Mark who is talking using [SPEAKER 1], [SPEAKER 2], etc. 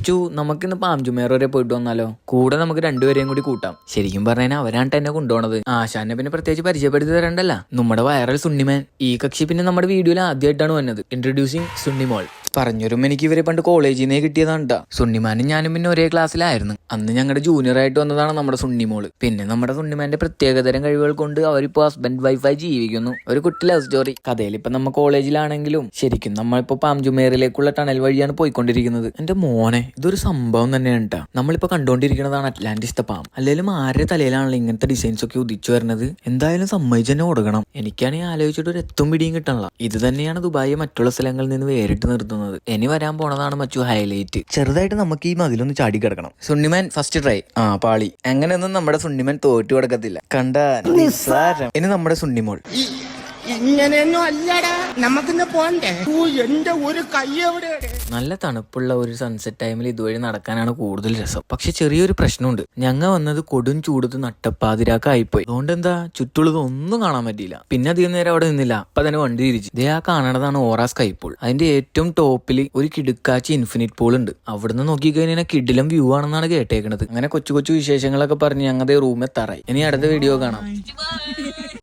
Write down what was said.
[SPEAKER 1] മച്ചു നമുക്കിന്ന് പാംജുമേർ വരെ പോയിട്ട് വന്നാലോ? കൂടെ നമുക്ക് രണ്ടുപേരെയും കൂടി കൂട്ടാം. ശരിക്കും പറഞ്ഞാൽ അവരാണ് എന്നെ കൊണ്ടുപോണത്. ആശാനെ പിന്നെ പ്രത്യേകിച്ച് പരിചയപ്പെടുത്തി തരണ്ടല്ല. നമ്മുടെ വൈറൽ സുണ്ണിമാൻ. ഈ കക്ഷി പിന്നെ നമ്മുടെ വീഡിയോയിൽ ആദ്യമായിട്ടാണ് വന്നത്. ഇൻട്രൊഡ്യൂസിങ് സുണ്ണിമോൾ. പറഞ്ഞൊരു എനിക്ക് ഇവരെ പണ്ട് കോളേജിൽ നിന്നേ കിട്ടിയതാണ്. സുണ്ണിമാനും ഞാനും പിന്നെ ഒരേ ക്ലാസ്സിലായിരുന്നു. അന്ന് ഞങ്ങളുടെ ജൂനിയർ ആയിട്ട് വന്നതാണ് നമ്മുടെ സുണ്ണിമോള്. പിന്നെ നമ്മുടെ സുണ്ണിമാന്റെ പ്രത്യേകതരം കഴിവുകൾ കൊണ്ട് അവരിപ്പോ ഹസ്ബൻഡ് വൈഫായി ജീവിക്കുന്നു. ഒരു കുട്ടി ലവ് സ്റ്റോറി. കഥയിൽ ഇപ്പൊ നമ്മ കോളേജിലാണെങ്കിലും ശരിക്കും നമ്മളിപ്പോ പാംജുമേറിലേക്കുള്ള ടണൽ വഴിയാണ് പോയിക്കൊണ്ടിരിക്കുന്നത്. എന്റെ മോനെ, ഇതൊരു സംഭവം തന്നെയാണ് കേട്ടോ. നമ്മളിപ്പോ കണ്ടുകൊണ്ടിരിക്കുന്നതാണ് അറ്റ്ലാന്റിസ് ദ പാം. അല്ലെങ്കിലും ആരുടെ തലയിലാണല്ലോ ഇങ്ങനത്തെ ഡിസൈൻസ് ഒക്കെ ഉദിച്ചു വരുന്നത്. എന്തായാലും സമ്മതിച്ച് തന്നെ കൊടുക്കണം. എനിക്കാണെങ്കിൽ ആലോചിച്ചിട്ട് ഒരു എത്തും പിടിയും കിട്ടണല്ലോ. ഇത് തന്നെയാണ് ദുബായിയെ മറ്റുള്ള സ്ഥലങ്ങളിൽ നിന്ന് വേറിട്ട് നിർത്തുന്നത്. ഇനി വരാൻ പോണതാണ് മച്ചു ഹൈലൈറ്റ്. ചെറുതായിട്ട് നമുക്ക് ഈ മതിലൊന്ന് ചാടി കിടക്കണം. സുണ്ണിമാൻ ഫസ്റ്റ് ട്രൈ. പാളി. അങ്ങനെയൊന്നും നമ്മുടെ സുണ്ണിമാൻ തോറ്റു കിടക്കത്തില്ല. കണ്ട നിസ്സാരം. ഇനി നമ്മുടെ സുണ്ണിമോൾ.
[SPEAKER 2] ഇങ്ങനെയൊന്നും അല്ലടാ, നമുക്കിന്ന് പോണ്ടേ? എന്റെ ഒരു കൈ എവിടെ?
[SPEAKER 1] നല്ല തണുപ്പുള്ള ഒരു സൺസെറ്റ് ടൈമിൽ ഇതുവഴി നടക്കാനാണ് കൂടുതൽ രസം. പക്ഷെ ചെറിയൊരു പ്രശ്നമുണ്ട്. ഞങ്ങൾ വന്നത് കൊടും ചൂടത്ത് നട്ടപ്പാതിരാക്കായിപ്പോയി. അതുകൊണ്ട് എന്താ ചുറ്റുള്ളത് ഒന്നും കാണാൻ പറ്റിയില്ല. പിന്നെ അധികം നേരം അവിടെ നിന്നില്ല. അപ്പൊ തന്നെ വണ്ടി തിരിച്ചു. ഇതേ ആ കാണണതാണ് ഓറാ സ്കൈ പൂൾ. അതിന്റെ ഏറ്റവും ടോപ്പിൽ ഒരു കിടുക്കാച്ചി ഇൻഫിനിറ്റ് പൂൾ ഉണ്ട്. അവിടുന്ന് നോക്കിക്കഴിഞ്ഞാൽ കിടിലം വ്യൂ ആണെന്നാണ് കേട്ടേക്കണത്. അങ്ങനെ കൊച്ചു കൊച്ചു വിശേഷങ്ങളൊക്കെ പറഞ്ഞ് ഞങ്ങളുടെ റൂം എത്താറായി. ഇനി അടുത്ത വീഡിയോ കാണാം.